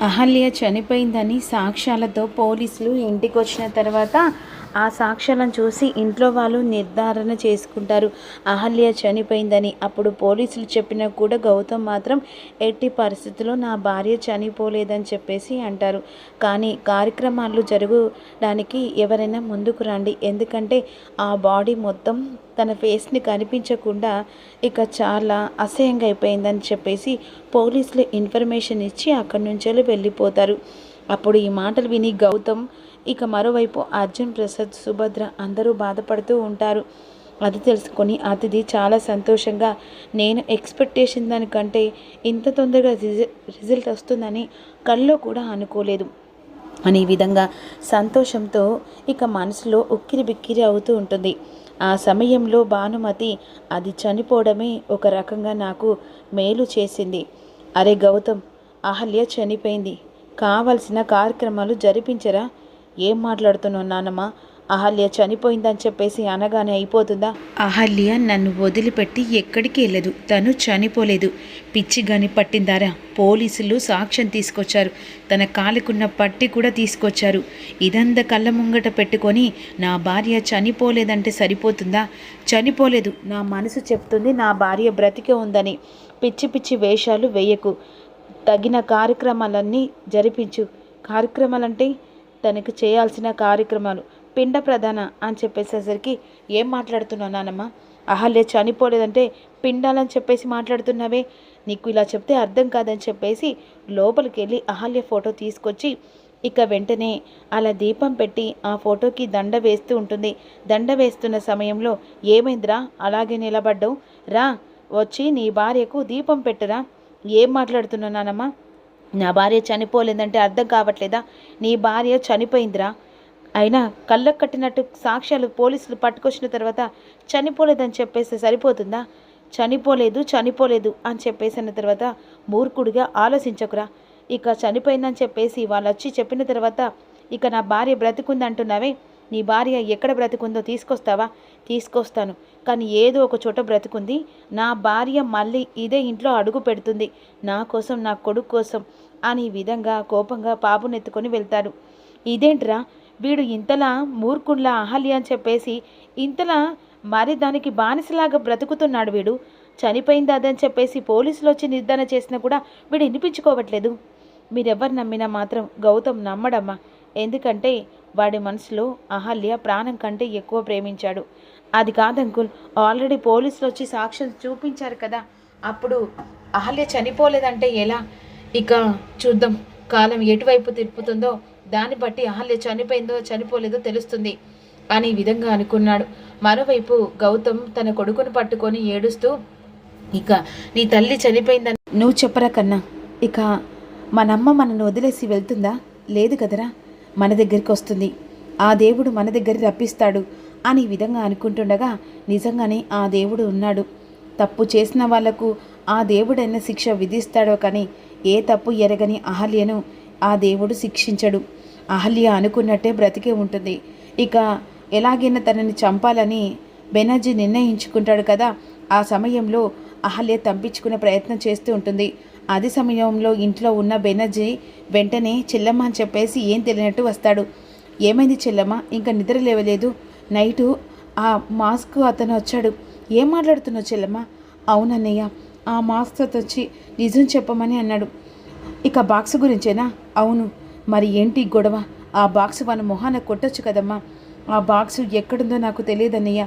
అహల్య చనిపోయిందని సాక్ష్యాలతో పోలీసులు ఇంటికొచ్చిన తర్వాత ఆ సాక్ష్యాలను చూసి ఇంట్లో వాళ్ళు నిర్ధారణ చేసుకుంటారు అహల్య చనిపోయిందని. అప్పుడు పోలీసులు చెప్పినా కూడా గౌతమ్ మాత్రం ఎట్టి పరిస్థితుల్లో నా భార్య చనిపోలేదని చెప్పేసి అంటారు. కానీ కార్యక్రమాలు జరగడానికి ఎవరైనా ముందుకు రండి, ఎందుకంటే ఆ బాడీ మొత్తం తన ఫేస్ని కనిపించకుండా ఇక చాలా అసహ్యంగా అయిపోయిందని చెప్పేసి పోలీసులు ఇన్ఫర్మేషన్ ఇచ్చి అక్కడి నుంచి వెళ్ళిపోతారు. అప్పుడు ఈ మాటలు విని గౌతమ్, ఇక మరోవైపు అర్జున్, ప్రసాద్, సుభద్ర అందరూ బాధపడుతూ ఉంటారు. అది తెలుసుకొని అతిథి చాలా సంతోషంగా, నేను ఎక్స్పెక్టేషన్ దానికంటే ఇంత తొందరగా రిజల్ట్ వస్తుందని కల్లో కూడా అనుకోలేదు అనే విధంగా సంతోషంతో ఇక మనసులో ఉక్కిరి బిక్కిరి అవుతూ ఉంటుంది. ఆ సమయంలో భానుమతి, అది చనిపోవడమే ఒక రకంగా నాకు మేలు చేసింది. అరే గౌతమ్, అహల్య చనిపోయింది, కావలసిన కార్యక్రమాలు జరిపించరా? ఏం మాట్లాడుతున్నావు నాన్నమ్మ? అహల్య చనిపోయిందని చెప్పేసి అనగానే అయిపోతుందా? అహల్య నన్ను వదిలిపెట్టి ఎక్కడికి వెళ్ళదు, తను చనిపోలేదు. పిచ్చిగాని పట్టిందారా? పోలీసులు సాక్ష్యం తీసుకొచ్చారు, తన కాలుకున్న పట్టి కూడా తీసుకొచ్చారు. ఇదంతా కళ్ళ ముంగట పెట్టుకొని నా భార్య చనిపోలేదంటే సరిపోతుందా? చనిపోలేదు, నా మనసు చెప్తుంది నా భార్య బ్రతికే ఉందని. పిచ్చి పిచ్చి వేషాలు వేయకు, తగిన కార్యక్రమాలన్నీ జరిపించు. కార్యక్రమాలంటే తనకు చేయాల్సిన కార్యక్రమాలు పిండ ప్రధాన అని చెప్పేసేసరికి, ఏం మాట్లాడుతున్నావు నానమ్మ? అహల్య చనిపోలేదంటే పిండాలని చెప్పేసి మాట్లాడుతున్నావే, నీకు ఇలా చెప్తే అర్థం కాదని చెప్పేసి లోపలికి వెళ్ళి అహల్య ఫోటో తీసుకొచ్చి ఇక వెంటనే అలా దీపం పెట్టి ఆ ఫోటోకి దండ వేస్తూ ఉంటుంది. దండ వేస్తున్న సమయంలో, ఏమైందిరా అలాగే నిలబడ్డావు? రా, వచ్చి నీ భార్యకు దీపం పెట్టురా. ఏం మాట్లాడుతున్నావు నానమ్మ? నా భార్య చనిపోలేదంటే అర్థం కావట్లేదా? నీ భార్య చనిపోయిందిరా. అయినా కళ్ళకు కట్టినట్టు సాక్ష్యాలు పోలీసులు పట్టుకొచ్చిన తర్వాత చనిపోలేదని చెప్పేస్తే సరిపోతుందా? చనిపోలేదు అని చెప్పేసిన తర్వాత మూర్ఖుడిగా ఆలోచించకురా. ఇక చనిపోయిందని చెప్పేసి వాళ్ళు వచ్చి చెప్పిన తర్వాత ఇక నా భార్య బ్రతికుంది అంటున్నావే, నీ భార్య ఎక్కడ బ్రతికుందో తీసుకొస్తావా? తీసుకొస్తాను, కానీ ఏదో ఒక చోట బ్రతికుంది. నా భార్య మళ్ళీ ఇదే ఇంట్లో అడుగు పెడుతుంది, నా కోసం, నా కొడుకు కోసం అని విధంగా కోపంగా పాపునెత్తుకొని వెళ్తాడు. ఇదేంట్రా వీడు ఇంతలా మూర్ఖుల్లా అహల్య అని చెప్పేసి ఇంతలా మరి దానికి బానిసలాగా బ్రతుకుతున్నాడు వీడు. చనిపోయింది అదని చెప్పేసి పోలీసులు వచ్చి నిర్ధారణ చేసినా కూడా వీడు వినిపించుకోవట్లేదు. మీరెవ్వరు నమ్మినా మాత్రం గౌతమ్ నమ్మడమ్మా, ఎందుకంటే వాడి మనసులో అహల్య ప్రాణం కంటే ఎక్కువ ప్రేమించాడు. అది కాదంకుల్, ఆల్రెడీ పోలీసులు వచ్చి సాక్ష్యం చూపించారు కదా, అప్పుడు అహల్య చనిపోలేదంటే ఎలా? ఇక చూద్దాం, కాలం ఎటువైపు తిప్పుతుందో దాన్ని బట్టి అహల్య చనిపోయిందో చనిపోలేదో తెలుస్తుంది అని విధంగా అనుకున్నాడు. మరోవైపు గౌతమ్ తన కొడుకును పట్టుకొని ఏడుస్తూ, ఇక నీ తల్లి చనిపోయిందని నువ్వు చెప్పరా కన్నా, ఇక మనమ్మ మనను వదిలేసి వెళ్తుందా? లేదు కదరా, మన దగ్గరికి వస్తుంది, ఆ దేవుడు మన దగ్గర రప్పిస్తాడు అని విధంగా అనుకుంటుండగా నిజంగానే ఆ దేవుడు ఉన్నాడు. తప్పు చేసిన వాళ్లకు ఆ దేవుడైన శిక్ష విధిస్తాడో కానీ ఏ తప్పు ఎరగని అహల్యను ఆ దేవుడు శిక్షించడు. అహల్య అనుకున్నట్టే బ్రతికే ఉంటుంది. ఇక ఎలాగైనా తనని చంపాలని బెనర్జీ నిర్ణయించుకుంటాడు కదా, ఆ సమయంలో అహల్య తప్పించుకునే ప్రయత్నం చేస్తూ ఉంటుంది. అది సమయంలో ఇంట్లో ఉన్న బెనర్జీ వెంటనే చెల్లమ్మ అని చెప్పేసి ఏం తెలియనట్టు వస్తాడు. ఏమైంది చెల్లమ్మ, ఇంకా నిద్ర లేవలేదు? నైటు ఆ మాస్క్ అతను వచ్చాడు, ఏం మాట్లాడుతున్నావు చెల్లమ్మ? అవునన్నయ్య, ఆ మాస్క్ అతను వచ్చి నిజం చెప్పమని అన్నాడు. ఇక బాక్స్ గురించేనా? అవును. మరి ఏంటి గొడవ? ఆ బాక్స్ మన మొహాన కొట్టొచ్చు కదమ్మా. ఆ బాక్స్ ఎక్కడుందో నాకు తెలియదన్నయ్య.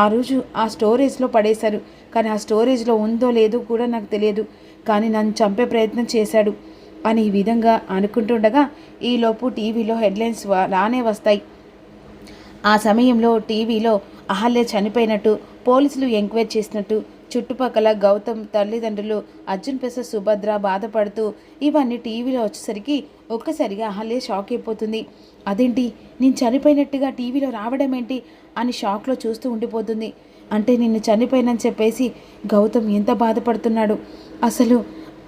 ఆ రోజు ఆ స్టోరేజ్లో పడేశారు, కానీ ఆ స్టోరేజ్లో ఉందో లేదో కూడా నాకు తెలియదు, కానీ నన్ను చంపే ప్రయత్నం చేశాడు అని ఈ విధంగా అనుకుంటుండగా ఈలోపు టీవీలో హెడ్లైన్స్ రానే వస్తాయి. ఆ సమయంలో టీవీలో అహల్య చనిపోయినట్టు పోలీసులు ఎంక్వైరీ చేసినట్టు చుట్టుపక్కల గౌతమ్ తల్లిదండ్రులు, అర్జున్, ప్రసాద్, సుభద్ర బాధపడుతూ ఇవన్నీ టీవీలో వచ్చేసరికి ఒక్కసారిగా అహల్య షాక్ అయిపోతుంది. అదేంటి, నేను చనిపోయినట్టుగా టీవీలో రావడం ఏంటి అని షాక్లో చూస్తూ ఉండిపోతుంది. అంటే నిన్ను చనిపోయినని చెప్పేసి గౌతమ్ ఎంత బాధపడుతున్నాడు, అసలు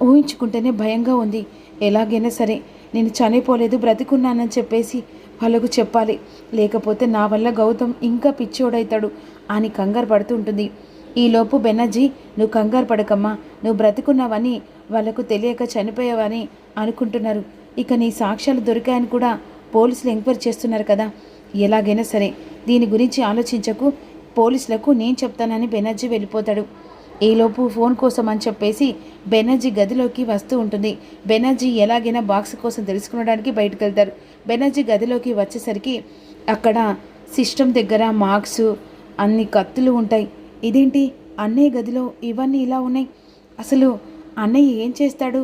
ఊహించుకుంటేనే భయంగా ఉంది. ఎలాగైనా సరే నేను చనిపోలేదు, బ్రతికున్నానని చెప్పేసి వాళ్ళకు చెప్పాలి, లేకపోతే నా వల్ల గౌతమ్ ఇంకా పిచ్చోడవుతాడు అని కంగారు పడుతూ ఉంటుంది. ఈలోపు బెనర్జీ, నువ్వు కంగారు పడకమ్మా, నువ్వు బ్రతికున్నావని వాళ్ళకు తెలియక చనిపోయావని అనుకుంటున్నారు, ఇక నీ సాక్ష్యాలు దొరికాయని కూడా పోలీసులు ఎంక్వైరీ చేస్తున్నారు కదా, ఎలాగైనా సరే దీని గురించి ఆలోచించకు, పోలీసులకు నేను చెప్తానని బెనర్జీ వెళ్ళిపోతాడు. ఈలోపు ఫోన్ కోసం అని చెప్పేసి బెనర్జీ గదిలోకి వస్తూ ఉంటుంది. బెనర్జీ ఎలాగైనా బాక్స్ కోసం తెలుసుకునడానికి బయటకు వెళ్తారు. బెనర్జీ గదిలోకి వచ్చేసరికి అక్కడ సిస్టమ్ దగ్గర మార్క్స్, అన్ని కత్తులు ఉంటాయి. ఇదేంటి అన్నయ్య గదిలో ఇవన్నీ ఇలా ఉన్నాయి, అసలు అన్నయ్య ఏం చేస్తాడు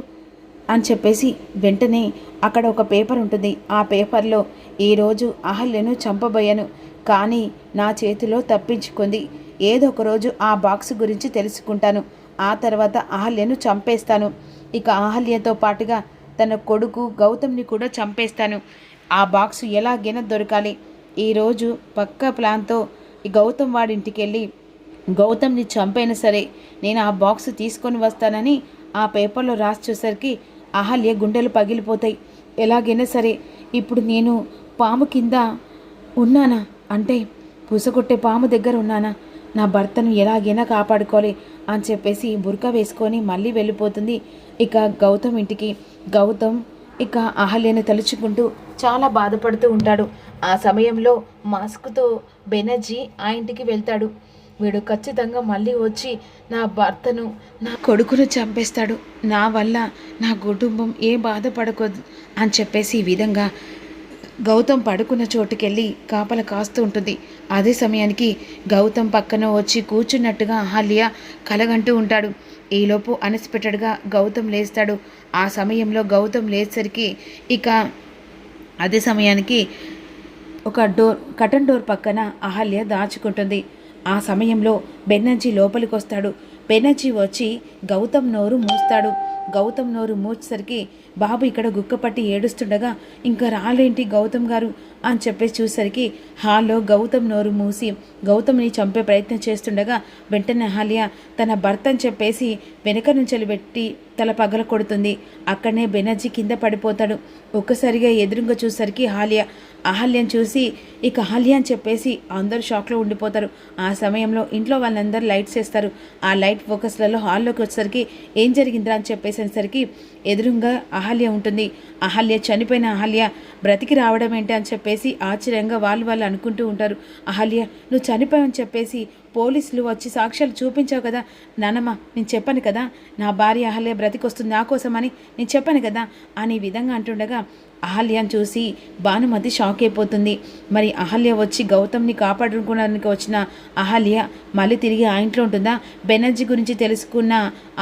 అని చెప్పేసి వెంటనే అక్కడ ఒక పేపర్ ఉంటుంది. ఆ పేపర్లో ఈరోజు అహల్యను చంపబోయాను, కానీ నా చేతిలో తప్పించుకుంది. ఏదో ఒక రోజు ఆ బాక్స్ గురించి తెలుసుకుంటాను, ఆ తర్వాత అహల్యను చంపేస్తాను. ఇక అహల్యతో పాటుగా తన కొడుకు గౌతమ్ని కూడా చంపేస్తాను. ఆ బాక్స్ ఎలాగైనా దొరకాలి. ఈరోజు పక్కా ప్లాన్తో ఈ గౌతమ్ వాడింటికి వెళ్ళి గౌతమ్ని చంపైనా సరే నేను ఆ బాక్స్ తీసుకొని వస్తానని ఆ పేపర్లో రాసి చూసరికి అహల్య గుండెలు పగిలిపోతాయి. ఎలాగైనా సరే ఇప్పుడు నేను పాము కింద ఉన్నానా, అంటే పుసకొట్టే పాము దగ్గర ఉన్నానా, నా భర్తను ఎలాగైనా కాపాడుకోవాలి అని చెప్పేసి బుర్కా వేసుకొని మళ్ళీ వెళ్ళిపోతుంది ఇక గౌతమ్ ఇంటికి. గౌతమ్ ఇక అహల్యను తలుచుకుంటూ చాలా బాధపడుతూ ఉంటాడు. ఆ సమయంలో మాస్క్తో బెనర్జీ ఆ ఇంటికి వెళ్తాడు. వీడు ఖచ్చితంగా మళ్ళీ వచ్చి నా భర్తను నా కొడుకును చంపేస్తాడు, నా వల్ల నా కుటుంబం ఏ బాధపడకూడదు అని చెప్పేసి ఈ విధంగా గౌతమ్ పడుకున్న చోటుకెళ్ళి కాపల కాస్తూ ఉంటుంది. అదే సమయానికి గౌతమ్ పక్కన వచ్చి కూర్చున్నట్టుగా అహల్య కలగంటూ ఉంటాడు. ఈలోపు అన్ఎక్స్పెక్టెడ్గా గౌతమ్ లేస్తాడు. ఆ సమయంలో గౌతమ్ లేచేసరికి ఇక అదే సమయానికి ఒక కటన్ డోర్ పక్కన అహల్య దాచుకుంటుంది. ఆ సమయంలో బెనర్జీ లోపలికి వస్తాడు. బెనర్జీ వచ్చి గౌతమ్ నోరు మూస్తాడు. గౌతమ్ నోరు మూసేసరికి బాబు ఇక్కడ గుక్కపట్టి ఏడుస్తుండగా ఇంకా రాలేంటి గౌతమ్ గారు అని చెప్పేసి చూసరికి హాల్లో గౌతమ్ నోరు మూసి గౌతమ్ని చంపే ప్రయత్నం చేస్తుండగా వెంటనే అహల్య తన భర్త అని చెప్పేసి వెనక నుంచి పెట్టి తల పగల కొడుతుంది. అక్కడనే బెనర్జీ కింద పడిపోతాడు. ఒక్కసారిగా ఎదురుగా చూసరికి అహల్యను చూసి ఇక అహల్య అని చెప్పేసి అందరూ షాక్లో ఉండిపోతారు. ఆ సమయంలో ఇంట్లో వాళ్ళందరూ లైట్స్ వేస్తారు. ఆ లైట్ ఫోకస్లలో హాల్లోకి వచ్చేసరికి ఏం జరిగిందిరా అని చెప్పేసరికి ఎదురుగా అహల్య ఉంటుంది. అహల్య చనిపోయిన అహల్య బ్రతికి రావడం ఏంటి అని చెప్పేసి ఆశ్చర్యంగా వాళ్ళు అనుకుంటూ ఉంటారు. అహల్య నువ్వు చనిపోయావని చెప్పేసి పోలీసులు వచ్చి సాక్ష్యాలు చూపించావు కదా నానమ్మ, నేను చెప్పాను కదా నా భార్య అహల్య బ్రతికొస్తుంది నా కోసమని నేను చెప్పాను కదా అని విధంగా అంటుండగా అహల్యను చూసి భానుమతి షాక్ అయిపోతుంది. మరి అహల్య వచ్చి గౌతమ్ని కాపాడుకోవడానికి వచ్చిన అహల్య మళ్ళీ తిరిగి ఆ ఇంట్లో ఉంటుందా, బెనర్జీ గురించి తెలుసుకున్న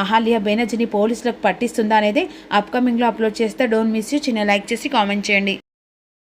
అహల్య బెనర్జీని పోలీసులకు పట్టిస్తుందా అనేది అప్కమింగ్లో అప్లోడ్ చేస్తే డోంట్ మిస్ యూ. చిన్న లైక్ చేసి కామెంట్ చేయండి.